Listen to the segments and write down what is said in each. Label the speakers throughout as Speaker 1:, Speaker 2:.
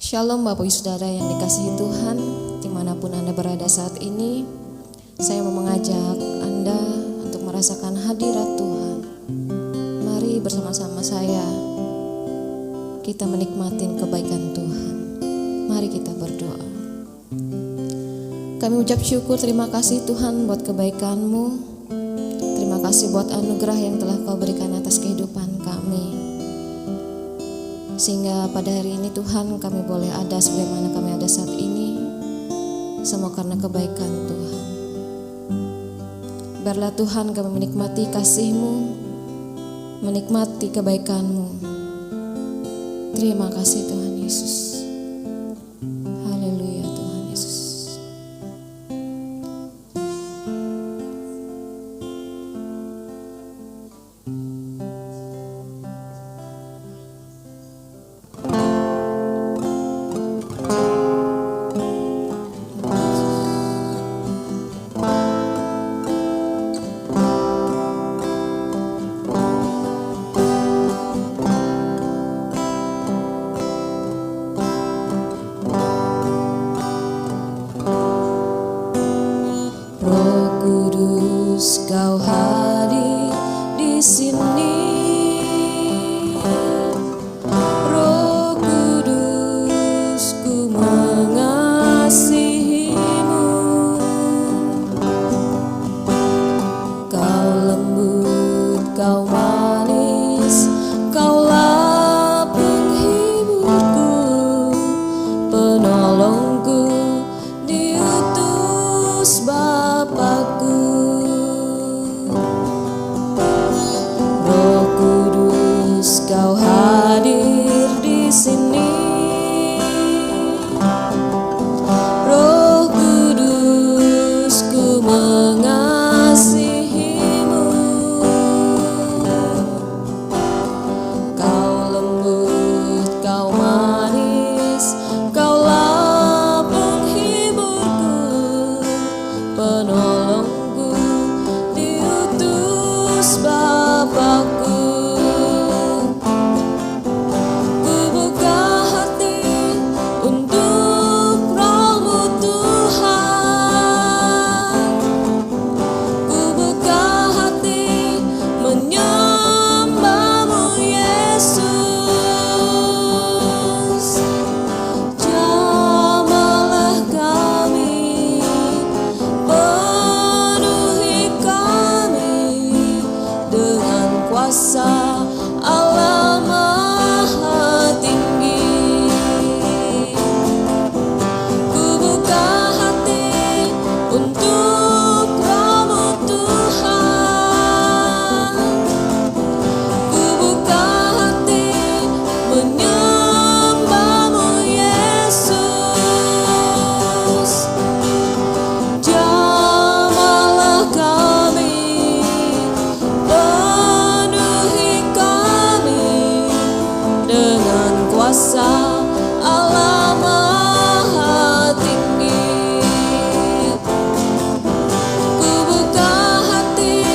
Speaker 1: Shalom Bapak Ibu Saudara yang dikasihi Tuhan, dimanapun Anda berada saat ini. Saya mau mengajak Anda untuk merasakan hadirat Tuhan. Mari bersama-sama saya kita menikmatin kebaikan Tuhan. Mari kita berdoa. Kami ucap syukur, terima kasih Tuhan buat kebaikan-Mu. Terima kasih buat anugerah yang telah Kau berikan atas kehidupan kami. Sehingga pada hari ini Tuhan kami boleh ada sebagaimana kami ada saat ini. Semua karena kebaikan Tuhan. Biarlah Tuhan kami menikmati kasih-Mu, menikmati kebaikan-Mu. Terima kasih Tuhan Yesus. Haleluya Tuhan Yesus. Kau hadir di sini, Roh Kudus, ku mengasihi-Mu. Kau lembut, Kau manis, Kaulah penghiburku, penolongku, diutus Bapakku. Kau hadir di sini, Roh Kudus, ku mengasihi-Mu. Kau lembut, Kau manis, Kaulah penghiburku, penolongku, diutus Bapakku. Kuasa Allah Maha Tinggi, ku buka hati untuk Roh-Mu Tuhan, ku buka hati menyembah-Mu Yesus. Jamahlah kami, kuasa Allah Maha Tinggi, ku buka hati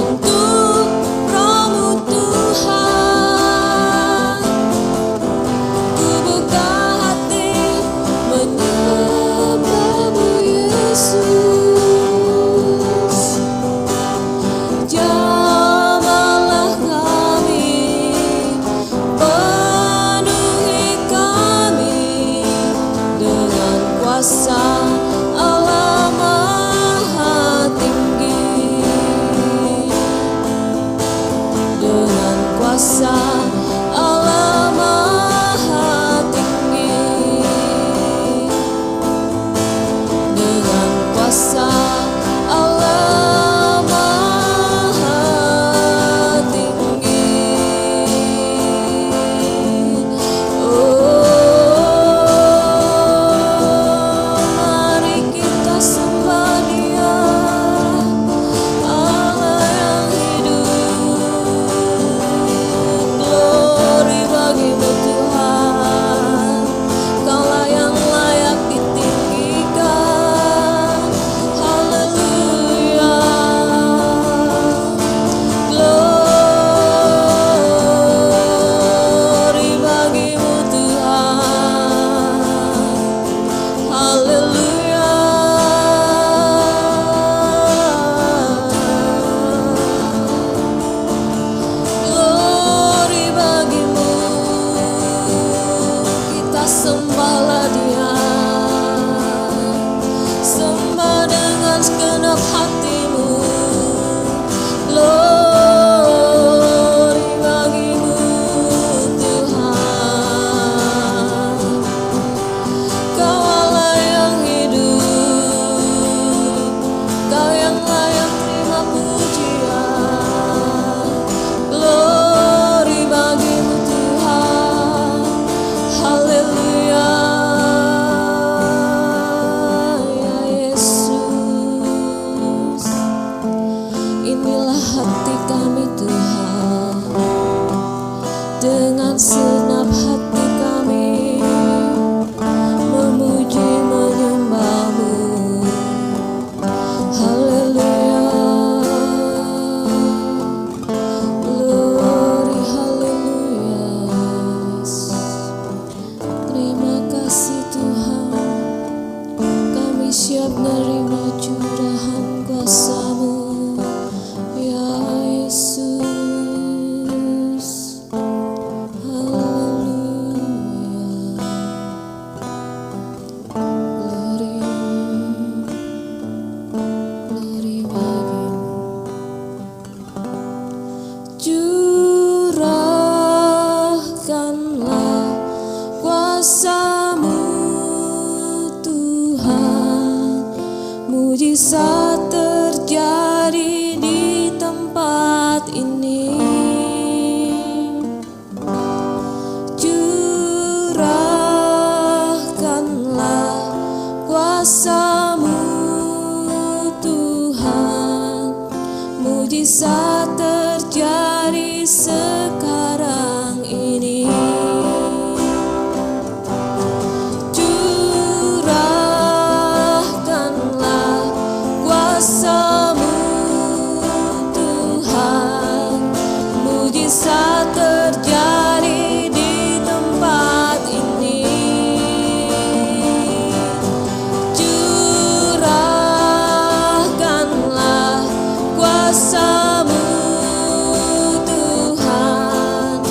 Speaker 1: untuk Roh-Mu Tuhan, ku buka hati menyembah-Mu Yesus. Jamahlah kami, kuasa Allah Maha Tinggi, dengan kuasa Allah Maha Tinggi, dengan kuasa Allah Maha hati kami Tuhan, dengan senap hati kami memuji menyembah-Mu. Haleluya, glory, haleluya. Terima kasih Tuhan, kami siap menerima curahan kuasa-Mu ya Yesus. Curahkanlah kuasa-Mu Tuhan, mujizat terjadi di tempat ini. Curahkanlah kuasa-Mu Tuhan, mujizat terjadi sekarang ini. Curahkanlah kuasa-Mu Tuhan, mujizat terjadi di tempat ini. Curahkanlah kuasa-Mu Tuhan,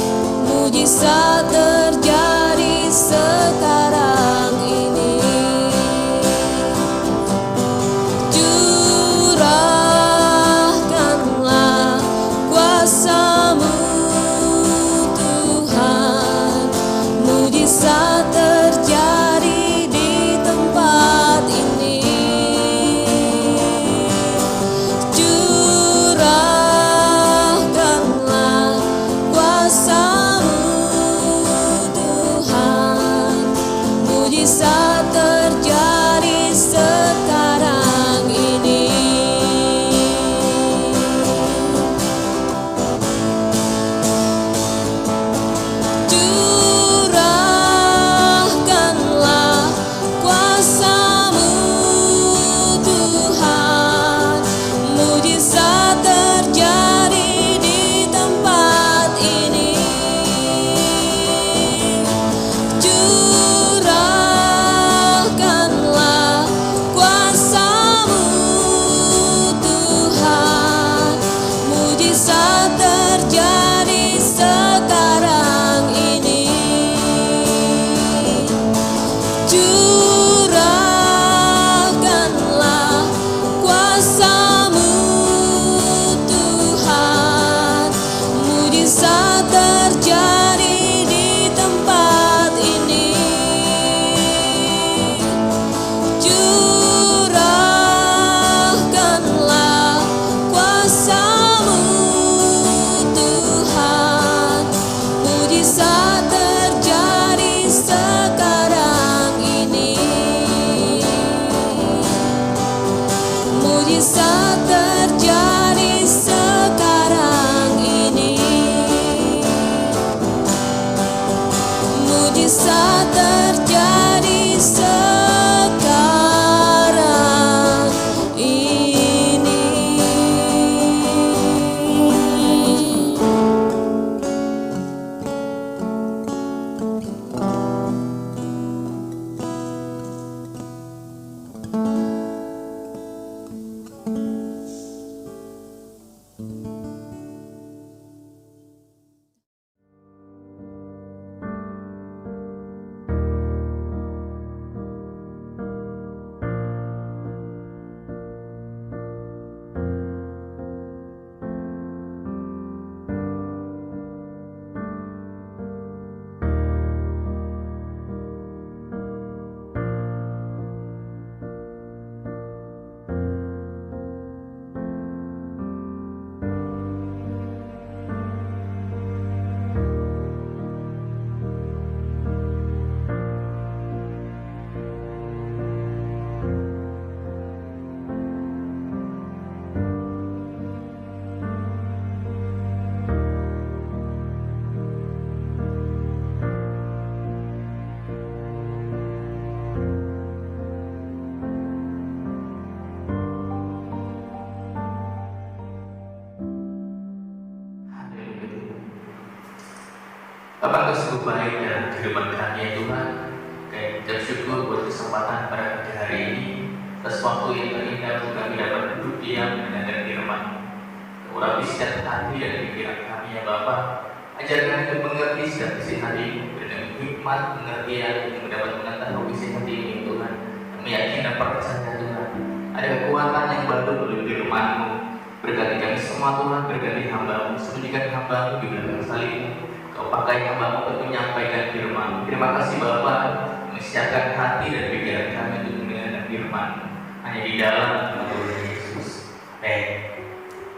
Speaker 2: Bapak sungguh baik dalam kehidupan kami ya Tuhan. Kami bersyukur buat kesempatan pada pagi hari ini, atas waktu yang terindah untuk kami dapat duduk diam mendengar firman. Urapi setiap hati dan pikiran kami ya Bapak. Ajar kami untuk mengerti setiap isi hati dengan hikmat pengertian untuk dapat mengetahui isi hati ini Tuhan. Kami yakin dan percaya Tuhan, ada kekuatan yang baru melalui firman-Mu. Berkati kami semua Tuhan, berkati hamba-Mu, sembunyikan hamba-Mu di belakang salib-Mu. Kau pakai hamba-Mu untuk menyampaikan firman. Terima kasih Bapak, menyiapkan hati dan pikiran kami untuk mendengarkan firman. Hanya di dalam nama Tuhan Yesus. Amin.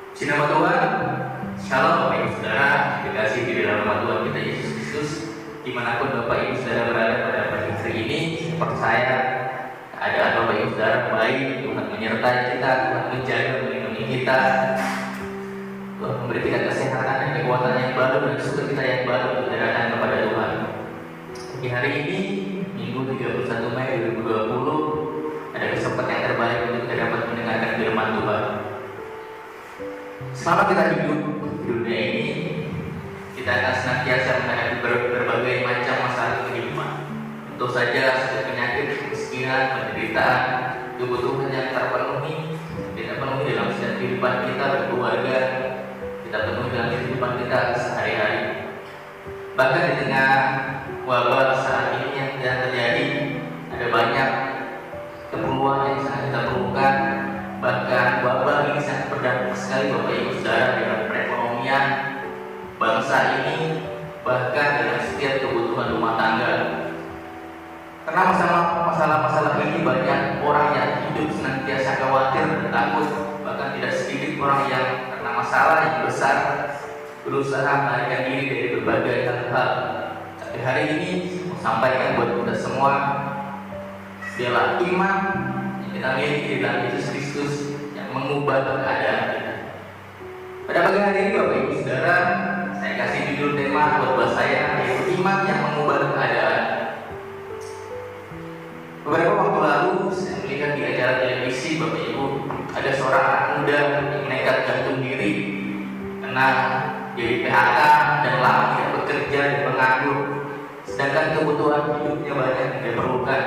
Speaker 2: Puji nama Tuhan. Shalom Bapak Ibu Saudara, dikasih di dalam nama Tuhan kita Yesus Kristus. Dimanapun Bapak Ibu Saudara berada pada pagi hari ini, saya percaya keadaan Bapak Ibu Saudara baik. Tuhan menyertai kita, Tuhan menjaga, melindungi kita. Tuhan memberi kita kesehatan dan kekuatan yang baru dan sukacita yang baru untuk datang kepada Tuhan. Di hari ini, Minggu 31 Mei 2020, ada kesempatan yang terbaik untuk kita dapat mendengarkan firman Tuhan. Selama kita hidup di dunia ini, kita akan senantiasa menghadapi berbagai macam masalah kehidupan. Tentu saja seperti penyakit, kemiskinan, penderitaan, kebutuhan yang terpenuhi, tidak penuhi dalam setiap kehidupan kita berkeluarga, kita penuhi dalam kehidupan kita sehari-hari. Bahkan di tengah wabah saat ini yang terjadi, ada banyak keperluan yang sangat kita perlukan. Bahkan wabah ini sangat berdampak sekali Bapak Ibu Saudara dengan perekonomian bangsa ini, bahkan dengan setiap kebutuhan rumah tangga. Karena masalah-masalah ini banyak orang yang hidup senantiasa khawatir dan takut. Bahkan tidak sedikit orang yang karena masalah yang besar berusaha melarikan diri dari berbagai hal. Tapi hari ini mau sampaikan buat kita semua, biarlah iman yang kita miliki di dalam Yesus Kristus yang mengubah keadaan kita. Pada pagi hari ini Bapak Ibu Saudara, saya kasih judul tema buat saya, yaitu iman yang mengubah keadaan. Beberapa waktu lalu saya melihat di acara televisi Bapak Ibu, ada seorang anak muda yang nekat gantung diri karena jadi PHK dan lama tidak bekerja dan menganggur, sedangkan kebutuhan hidupnya banyak yang diperlukan.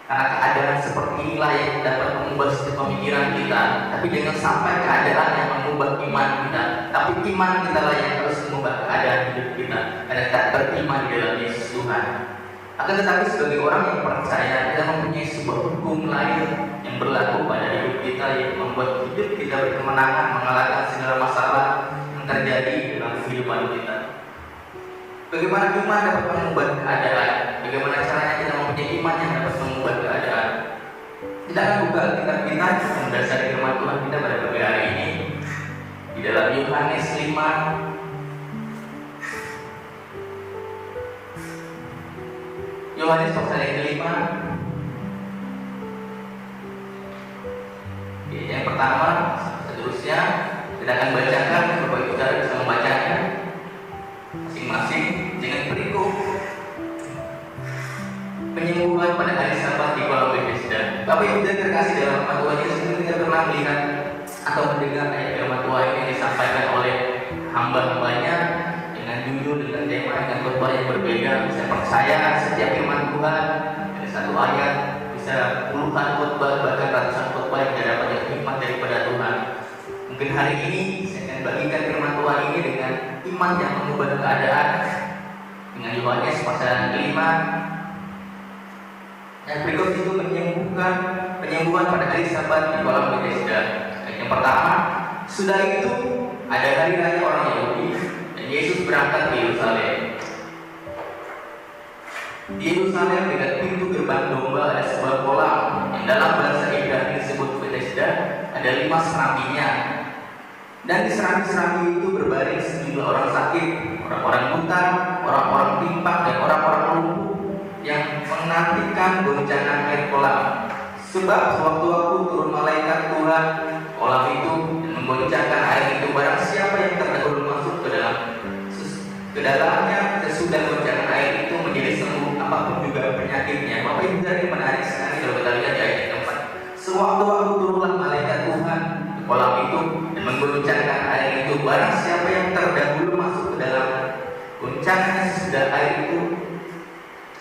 Speaker 2: Karena keadaan seperti inilah yang dapat mengubah setiap pemikiran kita. Tapi jangan sampai keadaan yang mengubah iman kita, tapi iman kita lah yang harus mengubah keadaan hidup kita. Karena kita beriman di dalam Yesus Tuhan. Akan tetapi sebagai orang yang percaya, kita mempunyai sebuah hukum lain yang berlaku pada hidup kita, yang membuat hidup kita berkemenangan mengalahkan segala masalah yang terjadi dalam kehidupan kita. Bagaimana iman dapat mengubah keadaan? Bagaimana caranya kita mempunyai iman yang dapat mengubah keadaan? Kita akan buka Alkitab kita mendasari firman Tuhan kita pada pagi hari ini di dalam Yohanes 5. Yohanes pasal yang kelima. Yang pertama, seterusnya kita akan bacakan. Bapak Ibu Saudara bisa membacanya masing-masing. Jangan berikut penyembuhan pada hari Sabat di kolam Bethesda. Bapak Ibu yang terkasih dalam nama Tuhan Yesus, kita pernah melihat atau mendengar ayat firman Tuhan yang disampaikan oleh hamba-hambanya dengan judul, dengan tema, dengan khotbah yang berbeda. Saya percaya setiap firman Tuhan dari satu ayat bisa puluhan khotbah, bahkan ratusan khotbah yang dapat hikmat daripada Tuhan. Mungkin hari ini saya akan bagikan firman Tuhan ini dengan iman yang mengubah keadaan, dengan Yohanes pasal yang kelima. Yang berikut itu penyembuhan pada hari Sabat di kolam Bethesda. Yang pertama, sudah itu ada hari raya orang Yahudi dan Yesus berangkat ke Yerusalem. Di Yerusalem dekat pintu gerbang domba ada sebuah kolam yang dalam bahasa Ibrani disebut Bethesda. Ada 5 serambinya. Dan di serambi-serambi itu berbaring sejumlah orang sakit, orang-orang buta, orang-orang timpang, dan orang-orang lumpuh yang menantikan goncangan air kolam. Sebab sewaktu-waktu turun malaikat Tuhan kolam itu dan menggoncangkan air itu, barang siapa yang terdahulu masuk ke dalamnya sesudah goncangan air itu menjadi sembuh apapun juga penyakitnya. Bapak Ibu dari menarik sekali kalau kita lihat di ayat yang 4. Sewaktu-waktu turunlah malaikat Tuhan ke kolam itu dan menggoncangkan air itu, barang siapa yang terdahulu masuk ke dalam Goncangan sesudah air itu,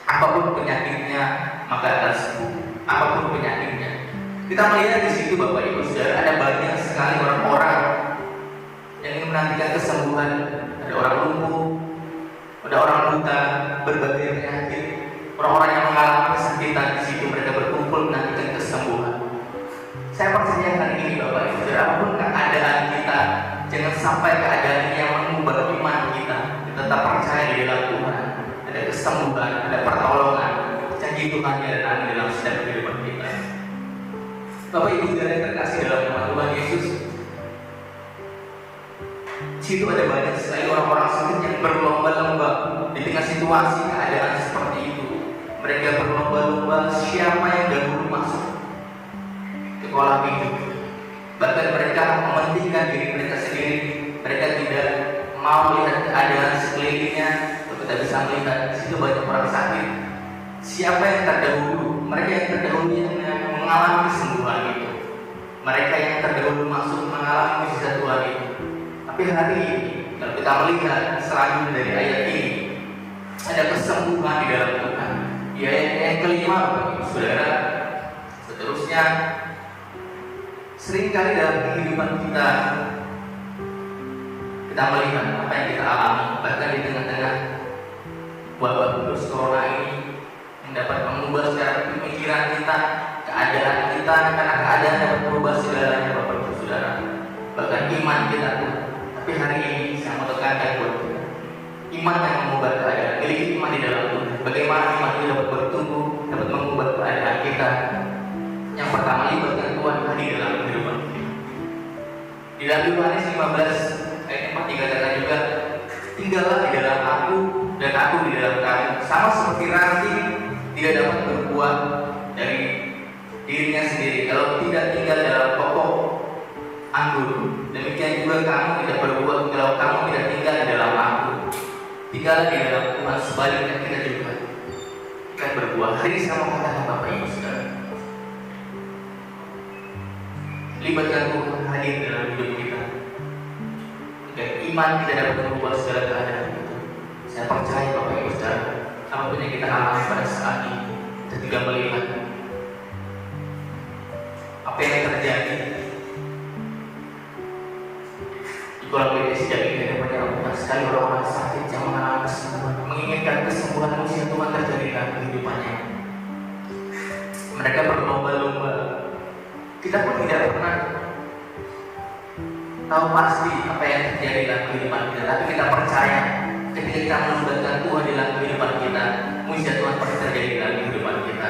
Speaker 2: apapun penyakitnya maka akan sembuh. Apapun penyakitnya. Kita melihat di situ Bapak Ibu Saudara, ada banyak sekali orang-orang yang ingin menantikan kesembuhan. Ada orang lumpuh, ada orang buta, berbagai penyakit. Orang-orang yang mengalami kesakitan di situ, mereka berkumpul menantikan kesembuhan. Saya percaya hari ini Bapak Ibu Saudara, apapun keadaan kita, jangan sampai keadaan ini yang mengubah iman kita. Kita tetap percaya di dalam Tuhan. Ada kesembuhan, ada pertolongan, janji Tuhan yang ada dalam setiap kehidupan kita. Bapak Ibu Saudara yang terkasih dalam nama Tuhan Yesus, di situ ada banyak sekali orang-orang sakit yang berlomba-lomba di tengah situasi keadaan seperti itu. Mereka berlomba-lomba siapa yang dahulu masuk ke kolam itu. Bahkan mereka mementingkan diri mereka sendiri. Mereka tidak mau melihat keadaan sekelilingnya. Kita bisa melihat di situ banyak orang sakit. Siapa yang terdahulu? Mereka yang terdahulu yang mengalami kesembuhan itu. Mereka yang terdahulu masuk mengalami mujizat Tuhan itu. Tapi hari ini, kalau kita melihat selanjutnya dari ayat ini, ada kesembuhan di dalam Tuhan. Di ayat yang kelima, Saudara, seterusnya, seringkali dalam kehidupan kita melihat apa yang kita alami, bahkan di tengah-tengah wabah virus corona ini yang dapat mengubah secara pemikiran kita, keadaan kita, karena keadaan dapat merubah segalanya Bapak Ibu Saudara, bahkan iman kita pun. Tapi hari ini saya mau tekankan buat kita, iman yang mengubah keadaan, miliki iman di dalam Tuhan. Bagaimana iman itu dapat bertumbuh, dapat mengubah keadaan kita? Yang pertama, libatkan Tuhan hadir dalam kehidupan kita. Di dalam Yohanes 15 ayat 4 dikatakan juga, tinggallah di dalam aku dan aku di dalam kamu, sama seperti ranting tidak dapat berbuah dari dirinya sendiri kalau tidak tinggal dalam pokok anggur. Demikian juga kamu tidak berbuah kalau kamu tidak tinggal di dalam aku. Tinggal di dalam Tuhan, sebaliknya kita juga akan berbuah. Hari ini saya mau katakan Bapak Ibu Saudara, libatkan Tuhan hadir dalam hidup kita. Dan iman kita dapat mengubah segala keadaan itu. Saya percaya Bapak Ibu Saudara, apapun yang kita alami pada saat ini, kita tidak melihat apa yang terjadi di kolam sejak ini. Ada banyak sekali orang-orang sakit yang mengalami kesembuhan, menginginkan kesembuhan manusia Tuhan terjadi dalam kehidupannya. Mereka berlomba-lomba. Kita pun tidak pernah tahu pasti apa yang terjadi dalam kehidupan kita, tapi kita percaya ketika kita melibatkan Tuhan dalam kehidupan kita, mujizat Tuhan pasti terjadi dalam kehidupan kita.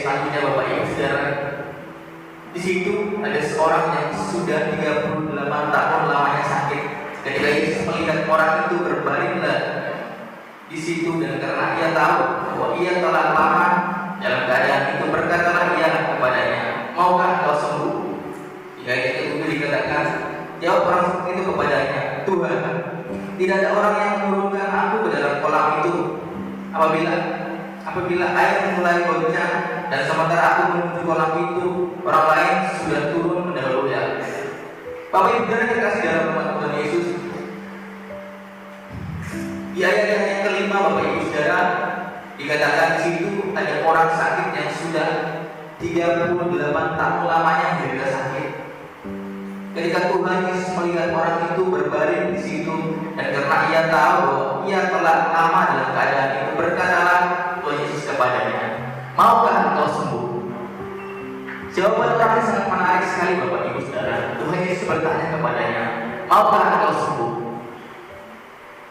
Speaker 2: Selanjutnya Bapak Ibu Saudara, di situ ada seorang yang sudah 38 tahun lamanya sakit. Ketika Yesus melihat orang itu berbaringlah di situ, dan karena ia tahu bahwa ia telah lama dalam keadaan itu, berkatalah ia kepadanya, maukah kau sembuh? Di ayat itu dikatakan, jawab orang itu kepadanya, Tuhan, tidak ada orang yang menurunkan aku ke dalam kolam itu apabila air mulai goncang, dan sementara aku menuju kolam itu, orang lain sudah turun mendahului aku. Bapak Ibu Saudara yang kasih dalam nama Tuhan Yesus, di ayat yang kelima Bapak Ibu Saudara dikatakan di situ ada orang sakit yang sudah 38 tahun lamanya menderita sakit. Ketika Tuhan Yesus melihat orang itu berbaring di situ, dan karena ia tahu bahwa ia telah lama dalam keadaan itu, berkatalah Tuhan Yesus kepadanya, maukah engkau sembuh? Jawaban orang ini sangat menarik sekali Bapak Ibu Saudara. Tuhan Yesus bertanya kepadanya, maukah engkau sembuh?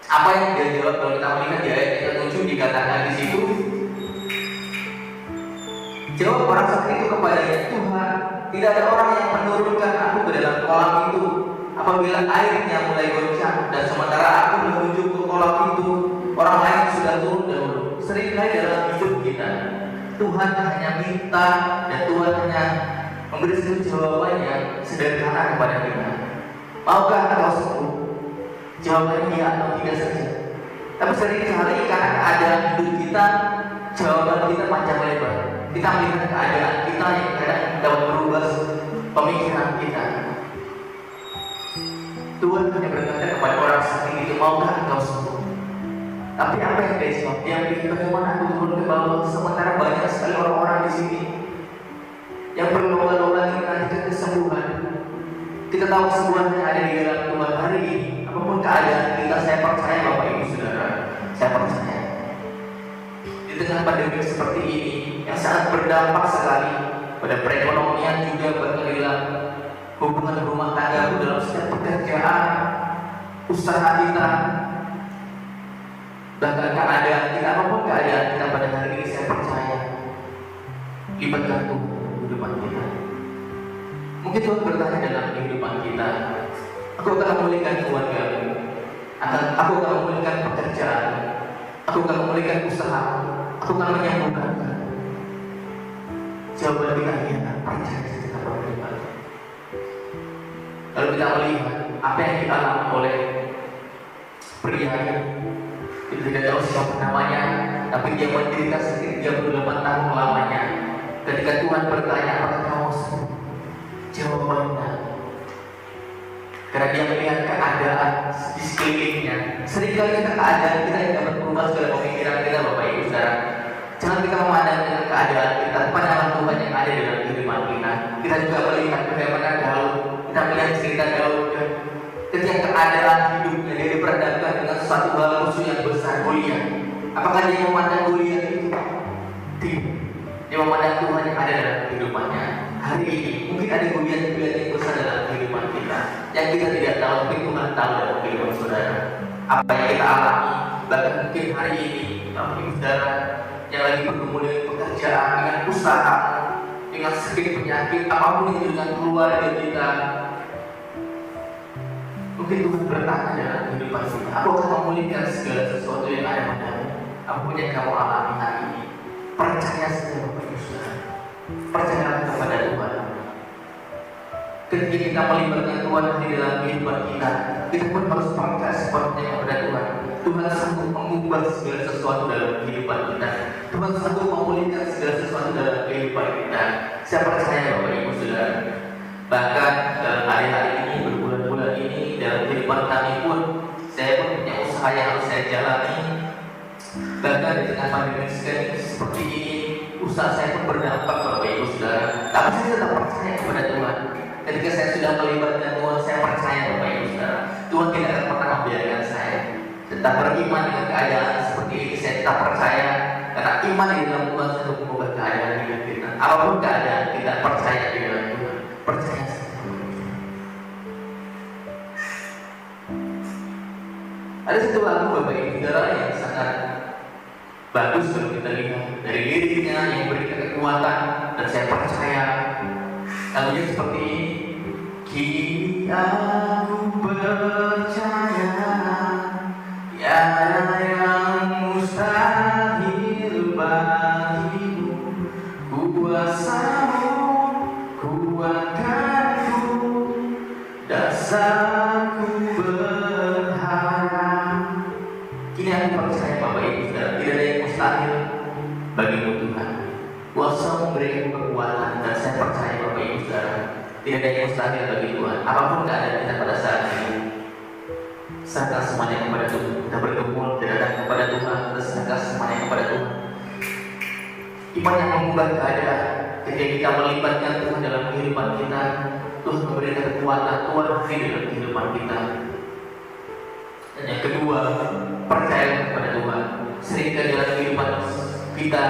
Speaker 2: Apa yang dia jawab? Kalau kita melihat di ayat yang ke-7 dikatakan di situ, jawab orang sakit itu kepadanya, Tuhan, tidak ada orang yang menurunkan aku ke dalam kolam itu apabila airnya mulai goncang, dan sementara aku menuju ke kolam itu, orang lain sudah turun dahulu. Seringkali dalam hidup kita, Tuhan hanya minta dan Tuhan hanya memberi jawaban yang sederhana kepada kita. Maukah engkau sembuh? Jawabannya ya atau tidak saja. Tapi seringkali karena keadaan hidup kita, jawaban kita panjang lebar. Kita melihat keadaan kita yang kadang dapat berubah pemikiran kita. Tuhan hanya berkata kepada orang sakit itu, maukah engkau sembuh? Tapi apa yang dia jawab? Dia bilang, bagaimana aku turun ke bawah sementara banyak sekali orang-orang di sini yang berlomba-lomba mengajarkan kesembuhan. Kita tahu kesembuhan yang ada di dalam Tuhan hari ini. Apapun keadaan kita, saya percaya Bapak Ibu Saudara, saya percaya di tengah pandemi seperti ini yang sangat berdampak sekali pada perekonomian juga, berkeadilan hubungan rumah tangga dalam setiap pekerjaan, usaha kita, bahkan keadaan kita, apapun keadaan kita pada hari ini, saya percaya libatkan Tuhan kehidupan kita. Mungkin Tuhan bertanya dalam kehidupan kita, aku akan memulihkan keluargamu, aku akan memulihkan pekerjaan, aku akan memulihkan usaha, aku akan menyembuhkan. Jawaban kita iya, percaya kita berdoa. Kalau kita melihat apa yang dialami oleh pria itu, tidak tahu siapa namanya, tapi dia menderita sekitar 38 tahun lamanya. Ketika Tuhan bertanya, apakah kamu sembuh? Jawabannya, karena dia melihat keadaan di sekelilingnya. Seringkali kita keadaan kita yang dapat berubah segala pemikiran kita, Bapak Ibu Saudara. Jangan kita memandang dengan keadaan kita, pandanglah Tuhan yang ada dalam kehidupan kita. Kita juga melihat bagaimana Daud, kita melihat cerita Daud ketika keadaan hidupnya dia diperhadapkan dengan suatu hal musuh yang besar, Goliat. Apakah dia memandang Goliat itu? Tidak. Dia memandang Tuhan yang ada dalam kehidupannya. Hari ini mungkin ada Goliat-Goliat yang besar dalam kehidupan kita yang kita tidak tahu, tapi Tuhan tahu dalam kehidupan saudara. Apa yang kita alami, bahkan mungkin hari ini Bapak Ibu Saudara yang lagi bergumul dengan pekerjaan, dengan usaha, dengan sakit penyakit, apapun itu, dengan keluarga kita. Mungkin Tuhan bertanya dalam kehidupan kita, aku akan memulihkan segala sesuatu yang ada padamu. Apapun yang kamu alami hari ini, percaya saja Bapak Ibu Saudara, percayalah kepada Tuhan. Ketika kita melibatkan Tuhan di dalam kehidupan kita, kita pun harus percaya sepenuhnya kepada Tuhan. Tuhan sanggup mengubah segala sesuatu dalam kehidupan kita. Tuhan sanggup memulihkan segala sesuatu dalam kehidupan kita. Saya percaya Bapak Ibu Saudara. Bahkan dalam hari-hari ini, berbulan-bulan ini, dalam kehidupan kami pun, saya pun punya usaha yang harus saya jalani. Bahkan di tengah pandemi seperti ini, usaha saya pun berdampak Bapak Ibu Saudara. Tapi saya tetap percaya kepada Tuhan. Ketika saya sudah melibatkan Tuhan, saya percaya Bapak Ibu Saudara, Tuhan tidak akan pernah membiarkan saya. Tetap beriman dengan keadaan seperti ini, saya tetap percaya. Karena iman di dalam Tuhan sanggup mengubah keadaan hidup kita. Apapun keadaan kita, percaya di dalam Tuhan. Percaya saja. Ada satu lagu Bapak Ibu Saudara yang sangat bagus kalau kita lihat dari liriknya yang berikan kekuatan, dan saya percaya lagunya seperti ini. Kini aku percaya tiada yang mustahil bagimu, kuasamu kuatkanku, dasarku berharap. Kini aku percaya Bapak Ibu Saudara, tidak ada yang mustahil bagimu Tuhan. Kuasa memberikan kekuatan, dan saya percaya Bapak Ibu Saudara, tidak ada yang mustahil bagi Tuhan. Apapun keadaan kita pada saat ini, serahkan semuanya kepada Tuhan. Kita bergumul datang kepada Tuhan, kita serahkan semuanya kepada Tuhan. Iman yang mengubah keadaan. Ketika kita melibatkan Tuhan dalam kehidupan kita, Tuhan memberikan kekuatan, Tuhan hadir dalam kehidupan kita. Dan yang kedua, percaya kepada Tuhan. Seringkali dalam kehidupan kita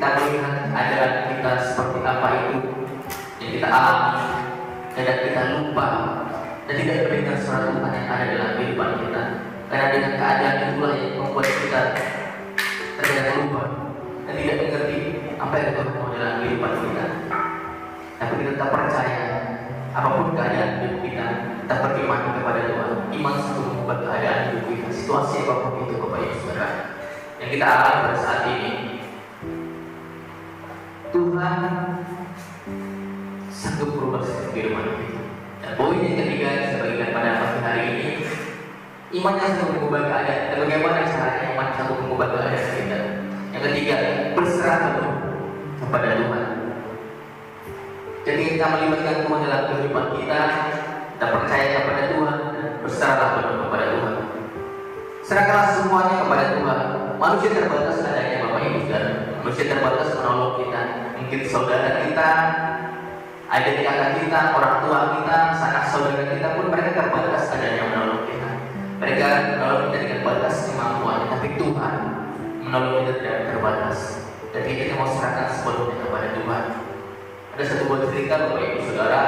Speaker 2: melihat keadaan kita seperti apa itu yang kita alami, dan kita lupa dan tidak mendengar suara Tuhan yang ada dalam kehidupan kita. Karena dengan keadaan itulah yang membuat kita terkadang lupa dan tidak mengerti apa yang Tuhan mau dalam kehidupan kita. Tapi kita tetap percaya, apapun keadaan hidup kita, kita beriman kepada Tuhan. Iman sanggup mengubah keadaan hidup kita, situasi apapun itu Bapak Ibu Saudara yang kita alami pada saat ini. Tuhan sanggup berubah setiap kehidupan kita. Dan poin yang ketiga yang saya bagikan pada pagi hari ini, iman yang sanggup mengubah keadaan. Dan bagaimana caranya iman sanggup mengubah keadaan kita? Yang ketiga, berserah penuh kepada Tuhan. Jadi kita melibatkan Tuhan dalam kehidupan kita, Kita percaya kepada Tuhan, berserahlah penuh kepada Tuhan. Serahkanlah semuanya kepada Tuhan. Manusia terbatas adanya Bapak Ibu Saudara. Manusia terbatas menolong kita. Mungkin saudara kita, adik kakak kita, orang tua kita, sanak saudara kita pun mereka terbatas adanya menolong kita. Mereka menolong kita dengan batas kemampuannya, tapi Tuhan menolong kita tidak terbatas. Jadi kita mau serahkan sepenuhnya kepada Tuhan. Ada satu buah cerita Bapak Ibu Saudara.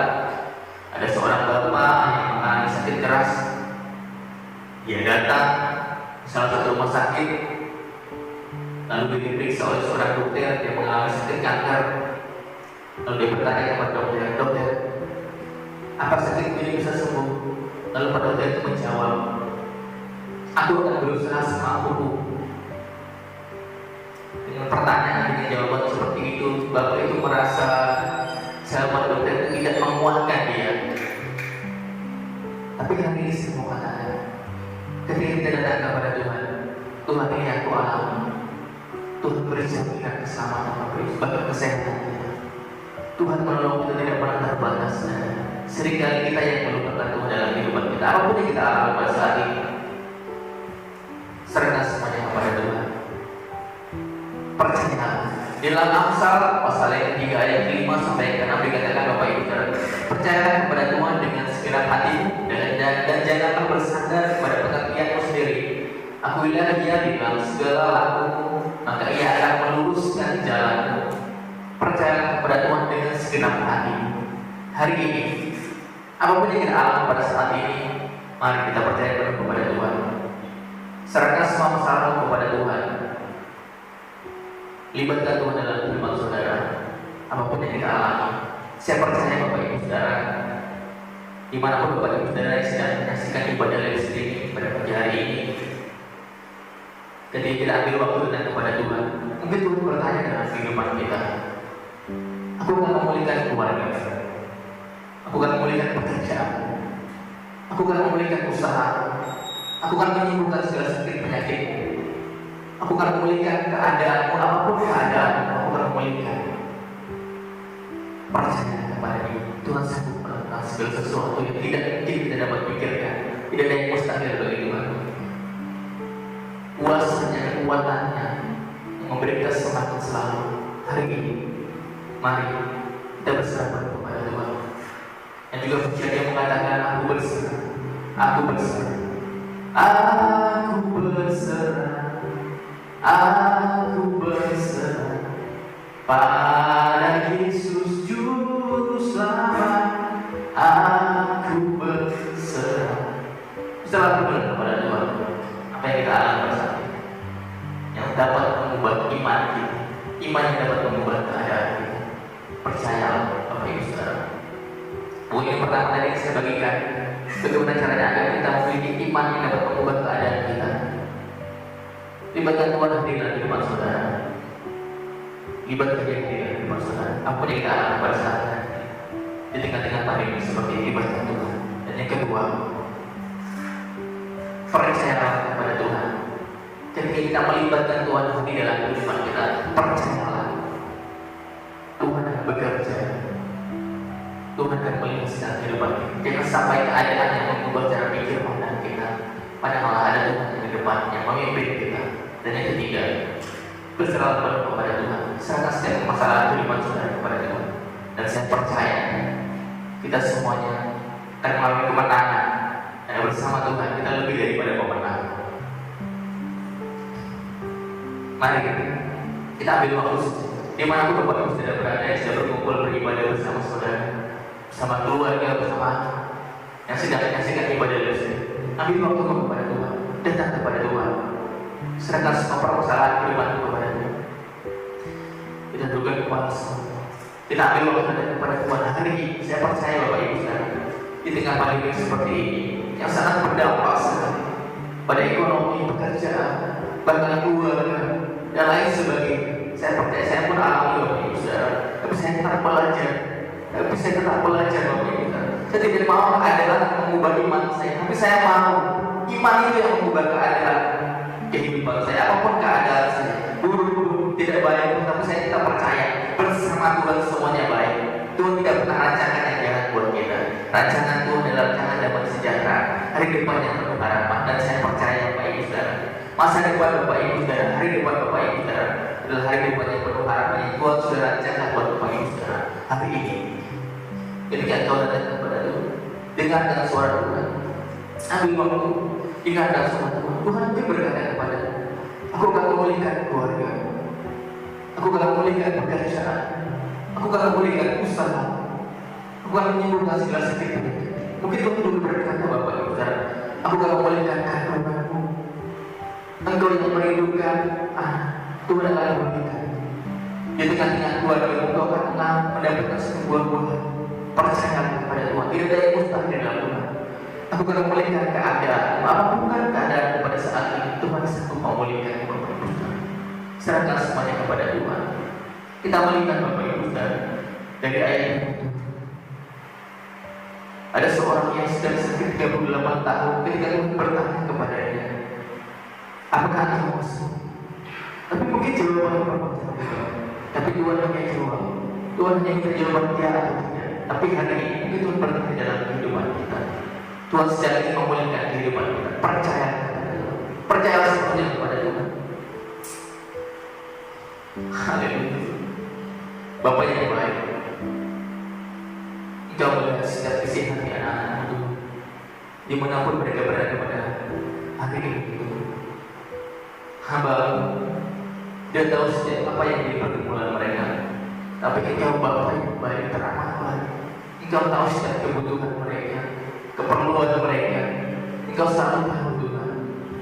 Speaker 2: Ada seorang bapak yang mengalami sakit keras. Dia datang ke salah satu rumah sakit, lalu diperiksa oleh seorang dokter. Dia mengalami sakit kanker. Lalu dia bertanya kepada dokter, "Dokter, apa sakit ini bisa sembuh?" Lalu Pak dokter itu menjawab, "Aku akan berusaha semampuku." Dengan pertanyaan, dengan jawaban seperti itu, bapak itu merasa jawaban dokter itu tidak menguatkan dia. Tapi hari ini semua katakan, ketika kita datang kepada Tuhan, Tuhan ini aku alami. Tuhan beri jaminan keselamatan, bahkan kesehatan kita. Tuhan menolong kita tidak pernah terbatas. Seringkali kita yang melupakan Tuhan dalam kehidupan kita. Apapun yang kita alami pada saat ini, serahkan semuanya kepada Tuhan. Percaya. Di dalam Amsal pasal yang 3 ayat 5 sampai 6 dikatakan Bapak Ibu Saudara, percayalah kepada Tuhan dengan segenap hatimu dan janganlah bersandar kepada pengertianmu sendiri. Akuilah Dia di dalam segala lakumu, maka Ia akan meluruskan jalanmu. Percayalah kepada Tuhan dengan segenap hatimu. Hari ini, apapun yang kita alami pada saat ini, mari kita percaya kepada Tuhan. Serahkan semua masalahmu kepada Tuhan. Libatkan Tuhan dalam kehidupan saudara. Apapun yang kita alami, saya percaya Bapak Ibu Saudara, dimanapun Bapak Ibu Saudara yang sedang menyaksikan ibadah live streaming pada pagi hari ini, ketika kita ambil waktu datang kepada Tuhan, mungkin Tuhan bertanya dalam kehidupan kita, aku akan memulihkan keluarga, aku akan memulihkan pekerjaan, aku akan memulihkan usaha, aku akan menyembuhkan segala sakit penyakit, aku akan memulihkan keadaanmu, apapun keadaanmu, aku akan memulihkan. Percaya kepada Dia, Tuhan sanggup melakukan segala sesuatu yang tidak mungkin kita dapat pikirkan. Tidak ada yang mustahil bagi Tuhan. Kuasanya, kekuatannya memberi kita semangat selalu. Hari ini, mari kita berserah kepada Tuhan. Dan juga pujian yang mengatakan, aku berserah, aku berserah, aku berserah, aku berserah pada Yesus Juru Selamat. Aku berserah. Berserah kepada Tuhan. Apa yang kita alami pada saat ini, yang dapat mengubah iman kita, iman yang dapat mengubah keadaan kita. Percayalah Bapak Ibu Saudara. Poin yang pertama tadi yang saya bagikan, bagaimana caranya agar kita memiliki iman yang dapat mengubah keadaan kita. Libatkan Tuhan hadir dalam kehidupan saudara. Libatkan Dia hadir dalam kehidupan saudara. Apa yang kita alami pada saat ini, di tengah-tengah pandemi seperti ini, libatkan Tuhan. Dan yang kedua, percayalah kepada Tuhan. Ketika kita melibatkan Tuhan hadir dalam kehidupan kita, percayalah Tuhan akan bekerja. Tuhan akan melihat segala kehidupan kita. Jangan sampai keadaan yang mengubah cara pikir pandang kita, padahal ada Tuhan di depan yang memimpin kita. Dan yang ketiga, berserahlah kepada Tuhan. Serahkan setiap masalah kehidupan saudara kepada Tuhan. Dan saya percaya kita semuanya akan melalui kemenangan. Dan bersama Tuhan kita lebih daripada pemenang. Mari kita ambil waktu dimanapun Bapak Ibu Saudara berada, yang sudah berkumpul beribadah bersama saudara, bersama keluarga, bersama yang sedang menyaksikan ibadah ini. Ambil waktu kepada Tuhan, datang kepada Tuhan. Serahkan semua permasalahan kehidupan kepada Tuhan. Kita juga kepada semua. Kita ambil waktu datang kepada Tuhan hari ini. Saya percaya Bapak Ibu Saudara, di tengah pandemi seperti ini yang sangat berdampak sekali pada ekonomi, pekerjaan, bahkan keluarga dan lain sebagainya. Saya percaya, saya pun alami Bapak Ibu Saudara, tapi saya tetap belajar. Bapak Ibu Saudara. Saya tidak mau keadaan mengubah iman saya, tapi saya mau iman itu yang mengubah keadaan kehidupan saya. Apapun keadaan saya, buruk, tidak baik, tapi saya tetap percaya bersama Tuhan semuanya baik. Tuhan tidak pernah rancangan yang jahat buat kita. Rancangan Tuhan dalam jangan dapat sejahtera, hari depan yang penuh harapan. Dan saya percaya Bapak Ibu Saudara, masa depan Bapak Ibu Saudara, hari depan Bapak Ibu Saudara adalah hari depan yang penuh harapan yang Tuhan sudah rancangkan buat Bapak Ibu Saudara. Hari ini, ketika Engkau datang kepada Tuhan, dengarkan suara Tuhan, ambil waktu, dengarkan suara Tuhan. Tuhan itu berkata kepada, aku akan memulihkan keluarga, aku akan memulihkan pekerjaan, aku akan memulihkan usaha, aku akan menyembuhkan segala sakit. Mungkin Tuhan dulu berkata, Bapak Ibu Saudara, aku akan memulihkan kandunganmu. Engkau yang merindukan Tuhan akan memulihkan. Di tengah-tengah keluarga engkau akan mendapatkan sebuah buah. Percayalah kepada Tuhan, tidak ada yang mustahil dalam Tuhan. Aku akan memulihkan keadaan, apapun keadaan pada saat ini, Tuhan sanggup memulihkan. Serahkan semuanya kepada Tuhan. Kita melihat Bapak Ibu Saudara dari ayat ini. Ada seorang yang sedang sakit 38 tahun, ketika Tuhan bertanya kepadanya, apakah engkau mau sembuh? Tapi mungkin jawabannya berbeda. Tapi Tuhan hanya jawab. Tuhan hanya minta jawaban ya atau tidak. Tapi hari ini mungkin Tuhan bertanya dalam kehidupan kita. Tuhan sedang ingin memulihkan kehidupan kita. Percaya kepada Tuhan. Percayalah semuanya kepada Tuhan. Haleluya. Bapak yang baik, Engkau melihat setiap isi hati anak-anak-Mu dimanapun mereka berada pada hari ini. Hamba dia tahu setiap apa yang menjadi pergumulan mereka. Tapi Engkau Bapa yang baik teramat baik. Engkau tahu setiap kebutuhan mereka, keperluan mereka. Engkau selalu tahu Tuhan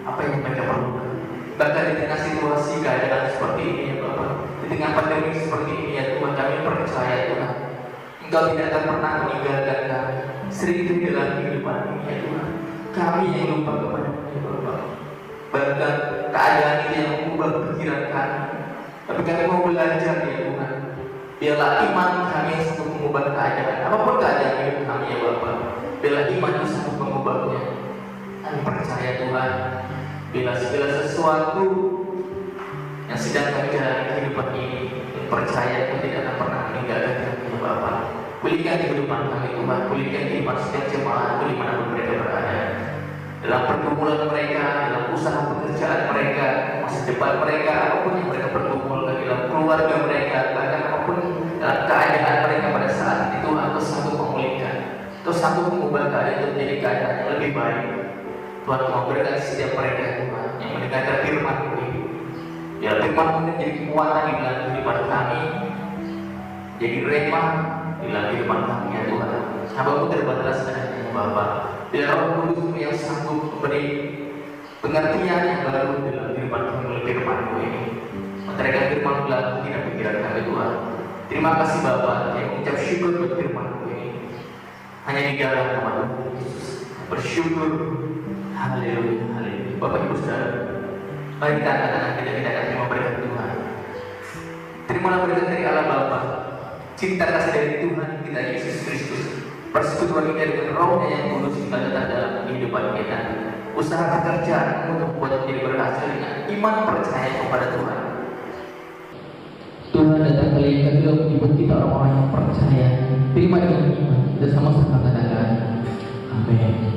Speaker 2: apa yang mereka perlukan. Bahkan di tengah situasi keadaan seperti ini ya Bapak, di tengah pandemi seperti ini ya Tuhan, kami percaya Tuhan Engkau tidak akan pernah meninggalkan kami. Sering dalam kehidupan ini ya Tuhan, kami yang lupa kepada-Mu ya Bapak. Bahkan keadaan ini yang mengubah pikiran kami. Tapi kami mau belajar ya Tuhan. Biarlah iman kami yang sanggup mengubah keadaan. Apapun keadaan hidup kami ya Bapak, biarlah iman yang sanggup mengubahnya. Kami percaya Tuhan, bila segala sesuatu yang sedang kami jalani kehidupan ini, percaya Tuhan tidak akan pernah meninggalkan kami ya Bapak. Pulihkan kehidupan kami Tuhan, pulihkan kehidupan setiap jemaat dimanapun mereka berada. Dalam pergumulan mereka, dalam usaha pekerjaan mereka, masa depan mereka, apapun yang mereka pergumulkan dalam keluarga mereka, bahkan apapun dalam keadaan mereka pada saat itu, Tuhan sanggup memulihkan, Tuhan sanggup mengubah keadaan itu menjadi keadaan yang lebih baik. Tuhan mau berikan setiap mereka Tuhan yang mendengarkan firman-Mu ini. Biar firman-Mu menjadi kekuatan di dalam kehidupan kami, jadi remah di dalam kehidupan kami ya Tuhan. Hamba-Mu terbatas adanya Bapa. Biar Roh Kudus-Mu yang sanggup memberi pengertian yang baru dalam kehidupan kami melalui firman-Mu ini. Menerangkan firman-Mu dalam hati dan pikiran kami Tuhan. Terima kasih Bapa yang mengucap syukur buat firman-Mu ini. Hanya di dalam nama Tuhan Yesus bersyukur. Haleluya, haleluya. Bapak Ibu Saudara, mari kita akan terima berkat Tuhan. Terimalah berkat dari Allah Bapa, cinta kasih dari Tuhan kita Yesus Kristus, persekutuan kita dengan Roh-Nya yang kudus kita datang dalam kehidupan kita. Usaha pekerjaan untuk membuat menjadi berhasil dengan iman percaya kepada Tuhan. Tuhan datang kali yang kedua menyebut kita orang-orang yang percaya. Terima dengan iman, kita sama-sama katakan amin.